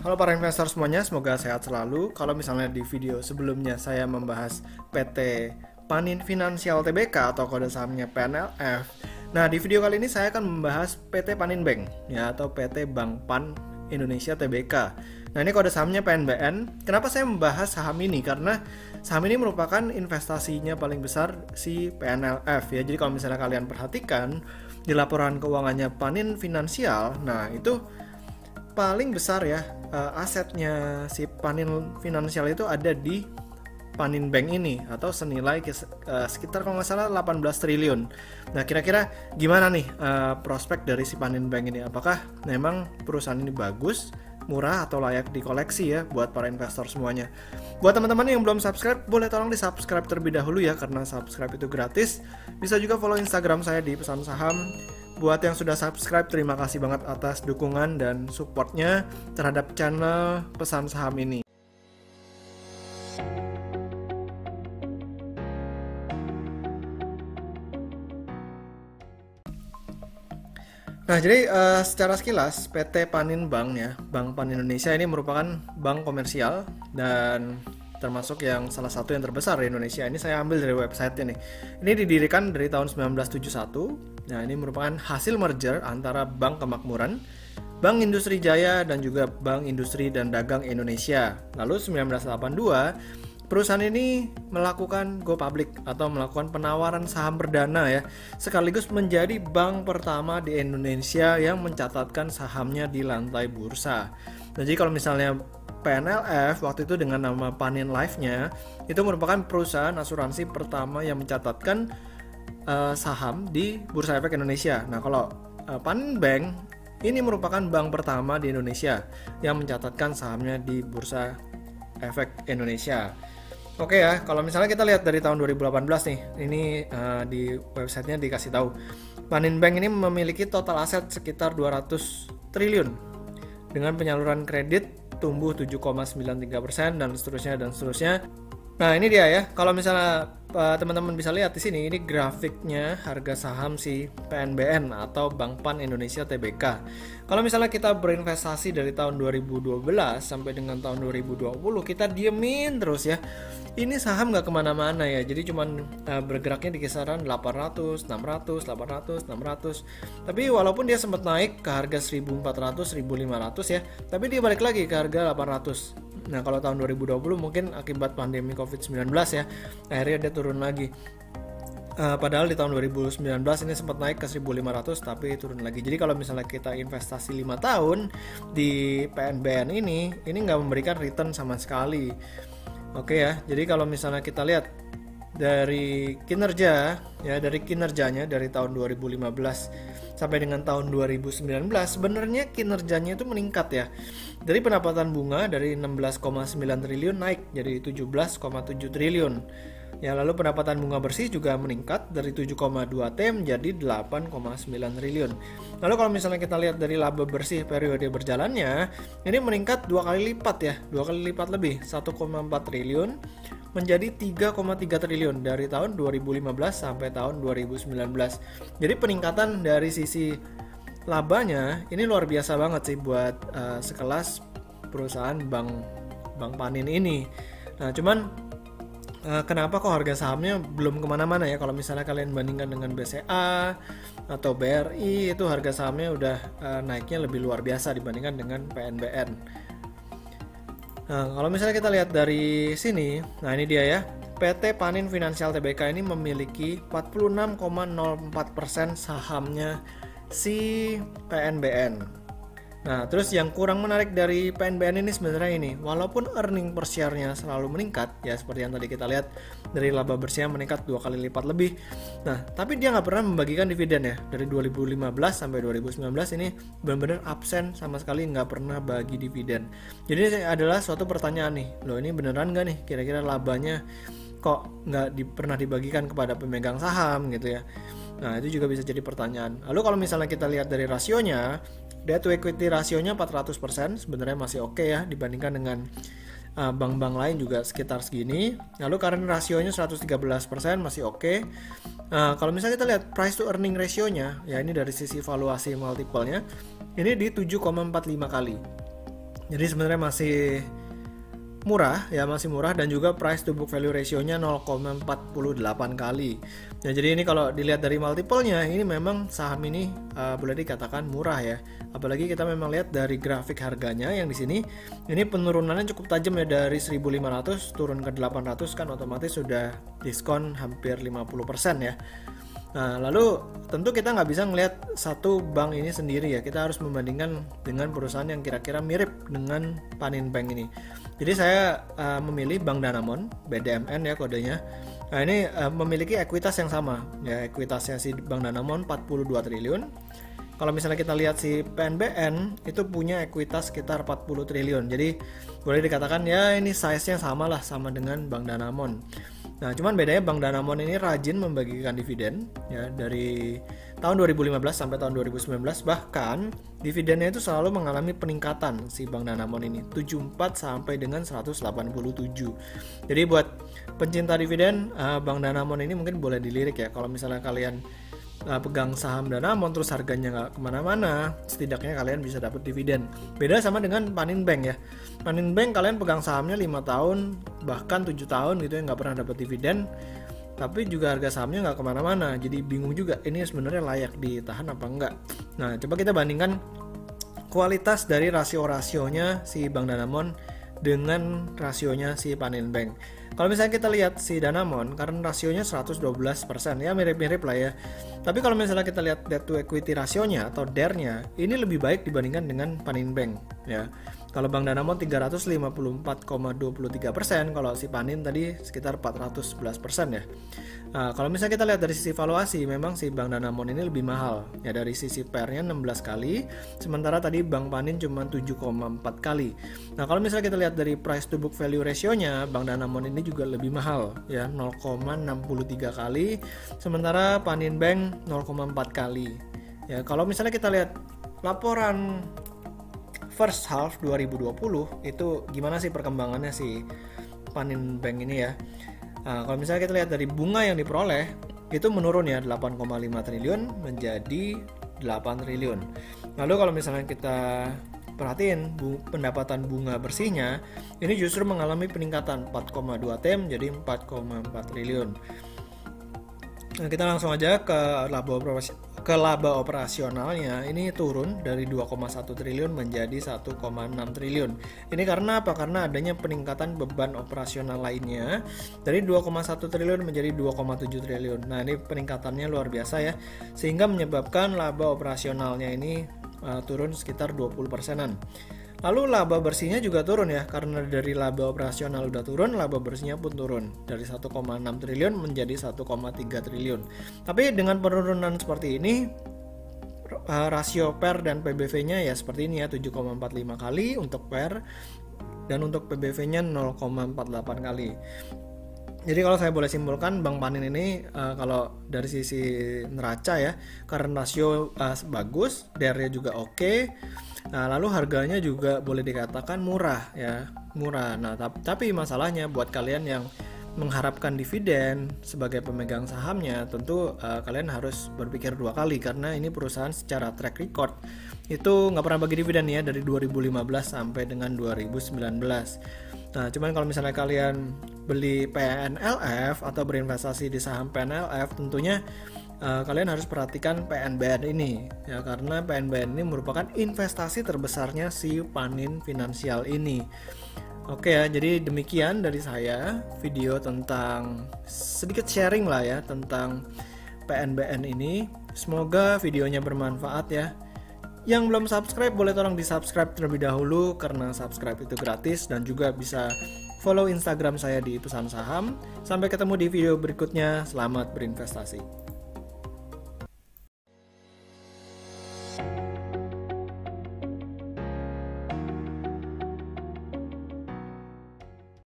Halo para investor semuanya, semoga sehat selalu. Kalau misalnya di video sebelumnya saya membahas PT Panin Finansial Tbk atau kode sahamnya PNLF. Nah, di video kali ini saya akan membahas PT Panin Bank ya, atau PT Bank Pan Indonesia Tbk. Nah, ini kode sahamnya PNBN. Kenapa saya membahas saham ini? Karena saham ini merupakan investasinya paling besar si PNLF ya. Jadi kalau misalnya kalian perhatikan di laporan keuangannya Panin Finansial, nah itu paling besar ya asetnya si Panin Finansial itu ada di Panin Bank ini atau senilai sekitar kalau nggak salah 18 triliun. Nah, kira-kira gimana nih prospek dari si Panin Bank ini? Apakah memang perusahaan ini bagus, murah, atau layak dikoleksi ya buat para investor semuanya? Buat teman-teman yang belum subscribe, boleh tolong di subscribe terlebih dahulu ya, karena subscribe itu gratis. Bisa juga follow Instagram saya di Pesan Saham. Buat yang sudah subscribe, terima kasih banget atas dukungan dan supportnya terhadap channel Pesan Saham ini. Nah, jadi secara sekilas PT Panin Bank ya, Bank Pan Indonesia ini merupakan bank komersial dan termasuk yang salah satu yang terbesar di Indonesia. Ini saya ambil dari website ini. Ini didirikan dari tahun 1971. Nah, ini merupakan hasil merger antara Bank Kemakmuran, Bank Industri Jaya, dan juga Bank Industri dan Dagang Indonesia. Lalu 1982, perusahaan ini melakukan go public atau melakukan penawaran saham perdana ya, sekaligus menjadi bank pertama di Indonesia yang mencatatkan sahamnya di lantai bursa. Nah, jadi kalau misalnya PNLF waktu itu dengan nama Panin Life-nya itu merupakan perusahaan asuransi pertama yang mencatatkan saham di Bursa Efek Indonesia. Nah, kalau Panin Bank ini merupakan bank pertama di Indonesia yang mencatatkan sahamnya di Bursa Efek Indonesia. Oke ya, kalau misalnya kita lihat dari tahun 2018 nih, ini di websitenya dikasih tahu Panin Bank ini memiliki total aset sekitar 200 triliun dengan penyaluran kredit tumbuh 7,93% dan seterusnya. Nah, ini dia ya. Kalau misalnya teman-teman bisa lihat di sini, ini grafiknya harga saham si PNBN atau Bank Pan Indonesia Tbk. Kalau misalnya kita berinvestasi dari tahun 2012 sampai dengan tahun 2020, kita diemin terus ya. Ini saham nggak kemana-mana ya, jadi cuman bergeraknya di kisaran 800, 600, 800, 600. Tapi walaupun dia sempat naik ke harga 1400, 1500 ya, tapi dia balik lagi ke harga 800. Nah, kalau tahun 2020 mungkin akibat pandemi COVID-19 ya, akhirnya dia turun lagi. Padahal di tahun 2019 ini sempat naik ke 1500 tapi turun lagi. Jadi kalau misalnya kita investasi 5 tahun di PNBN ini nggak memberikan return sama sekali. Oke ya, jadi kalau misalnya kita lihat dari kinerja ya, dari kinerjanya dari tahun 2015 sampai dengan tahun 2019, sebenarnya kinerjanya itu meningkat ya. Dari pendapatan bunga dari 16,9 triliun naik jadi 17,7 triliun. Ya, lalu pendapatan bunga bersih juga meningkat dari 7,2 T menjadi 8,9 triliun. Lalu kalau misalnya kita lihat dari laba bersih periode berjalannya, ini meningkat 2 kali lipat ya, 2 kali lipat lebih, 1,4 triliun menjadi 3,3 triliun dari tahun 2015 sampai tahun 2019. Jadi peningkatan dari sisi labanya ini luar biasa banget sih buat sekelas perusahaan Bank Panin ini. Nah, cuman kenapa kok harga sahamnya belum kemana-mana ya? Kalau misalnya kalian bandingkan dengan BCA atau BRI, itu harga sahamnya udah naiknya lebih luar biasa dibandingkan dengan PNBN. Nah, kalau misalnya kita lihat dari sini, nah ini dia ya, PT Panin Finansial Tbk ini memiliki 46,04% sahamnya si PNBN. Nah, terus yang kurang menarik dari PNBN ini sebenarnya ini, walaupun earning per share-nya selalu meningkat, ya seperti yang tadi kita lihat, dari laba bersihnya meningkat 2 kali lipat lebih. Nah, tapi dia nggak pernah membagikan dividen ya, dari 2015 sampai 2019 ini benar-benar absen sama sekali, nggak pernah bagi dividen. Jadi ini adalah suatu pertanyaan nih, loh ini beneran nggak nih, kira-kira labanya kok nggak pernah dibagikan kepada pemegang saham gitu ya. Nah, itu juga bisa jadi pertanyaan. Lalu kalau misalnya kita lihat dari rasionya, debt to equity rasionya 400%, sebenarnya masih oke ya dibandingkan dengan bank-bank lain juga sekitar segini. Lalu current rasionya 113% masih oke. Kalau misalnya kita lihat price to earning rasionya, ya ini dari sisi valuasi multiple-nya, ini di 7,45 kali. Jadi sebenarnya masih murah ya, masih murah, dan juga price to book value ratio-nya 0,48 kali. Nah, jadi ini kalau dilihat dari multiple-nya, ini memang saham ini boleh dikatakan murah ya. Apalagi kita memang lihat dari grafik harganya yang di sini, ini penurunannya cukup tajam ya, dari 1.500 turun ke 800, kan otomatis sudah diskon hampir 50% ya. Nah, lalu tentu kita nggak bisa ngelihat satu bank ini sendiri ya, kita harus membandingkan dengan perusahaan yang kira-kira mirip dengan Panin Bank ini. Jadi saya memilih Bank Danamon, BDMN ya kodenya. Nah, ini memiliki ekuitas yang sama ya, ekuitasnya si Bank Danamon 42 triliun. Kalau misalnya kita lihat si PNBN itu punya ekuitas sekitar 40 triliun. Jadi boleh dikatakan ya ini size-nya sama lah, sama dengan Bank Danamon. Nah, cuman bedanya Bank Danamon ini rajin membagikan dividen ya, dari tahun 2015 sampai tahun 2019, bahkan dividennya itu selalu mengalami peningkatan si Bank Danamon ini 74 sampai dengan 187. Jadi buat pencinta dividen, Bank Danamon ini mungkin boleh dilirik ya. Kalau misalnya kalian pegang saham Danamon terus harganya nggak kemana-mana, setidaknya kalian bisa dapat dividen. Beda sama dengan Panin Bank ya. Panin Bank kalian pegang sahamnya 5 tahun bahkan 7 tahun gitu ya, nggak pernah dapat dividen, tapi juga harga sahamnya nggak kemana-mana. Jadi bingung juga ini sebenarnya layak ditahan apa enggak. Nah, coba kita bandingkan kualitas dari rasio-rasionya si Bank Danamon dengan rasionya si Panin Bank. Kalau misalnya kita lihat si Danamon, karena rasionya 112%, ya mirip-mirip lah ya. Tapi kalau misalnya kita lihat debt to equity rasionya atau DER-nya, ini lebih baik dibandingkan dengan Panin Bank ya. Kalau Bank Danamon 354,23%, kalau si Panin tadi sekitar 411% ya. Nah, kalau misalnya kita lihat dari sisi valuasi, memang si Bank Danamon ini lebih mahal ya, dari sisi PER-nya 16 kali, sementara tadi Bank Panin cuma 7,4 kali. Nah, kalau misalnya kita lihat dari price to book value ratio-nya, Bank Danamon ini juga lebih mahal ya, 0,63 kali, sementara Panin Bank 0,4 kali. Ya, kalau misalnya kita lihat laporan first half 2020 itu gimana sih perkembangannya si Panin Bank ini ya. Nah, kalau misalnya kita lihat dari bunga yang diperoleh itu menurun ya, 8,5 triliun menjadi 8 triliun. Lalu kalau misalnya kita perhatiin pendapatan bunga bersihnya ini justru mengalami peningkatan 4,2 T jadi 4,4 triliun. Nah, kita langsung aja ke laba operasionalnya, ini turun dari 2,1 triliun menjadi 1,6 triliun. Ini karena apa? Karena adanya peningkatan beban operasional lainnya dari 2,1 triliun menjadi 2,7 triliun. Nah, ini peningkatannya luar biasa ya, sehingga menyebabkan laba operasionalnya ini turun sekitar 20%-an. Lalu laba bersihnya juga turun ya, karena dari laba operasional udah turun, laba bersihnya pun turun dari 1,6 triliun menjadi 1,3 triliun. Tapi dengan penurunan seperti ini, rasio PER dan PBV-nya ya seperti ini ya, 7,45 kali untuk PER dan untuk PBV-nya 0,48 kali. Jadi kalau saya boleh simpulkan, Bank Panin ini kalau dari sisi neraca ya, karena rasio bagus, DER-nya juga oke. Nah, lalu harganya juga boleh dikatakan murah ya, murah. Nah, tapi masalahnya buat kalian yang mengharapkan dividen sebagai pemegang sahamnya, tentu kalian harus berpikir dua kali, karena ini perusahaan secara track record itu nggak pernah bagi dividen ya, dari 2015 sampai dengan 2019. Nah, cuman kalau misalnya kalian beli PNLF atau berinvestasi di saham PNLF, tentunya kalian harus perhatikan PNBN ini ya, karena PNBN ini merupakan investasi terbesarnya si Panin Finansial ini. Oke ya, jadi demikian dari saya video tentang sedikit sharing lah ya tentang PNBN ini. Semoga videonya bermanfaat ya. Yang belum subscribe boleh tolong di subscribe terlebih dahulu, karena subscribe itu gratis, dan juga bisa follow Instagram saya di Pesan Saham. Sampai ketemu di video berikutnya, selamat berinvestasi.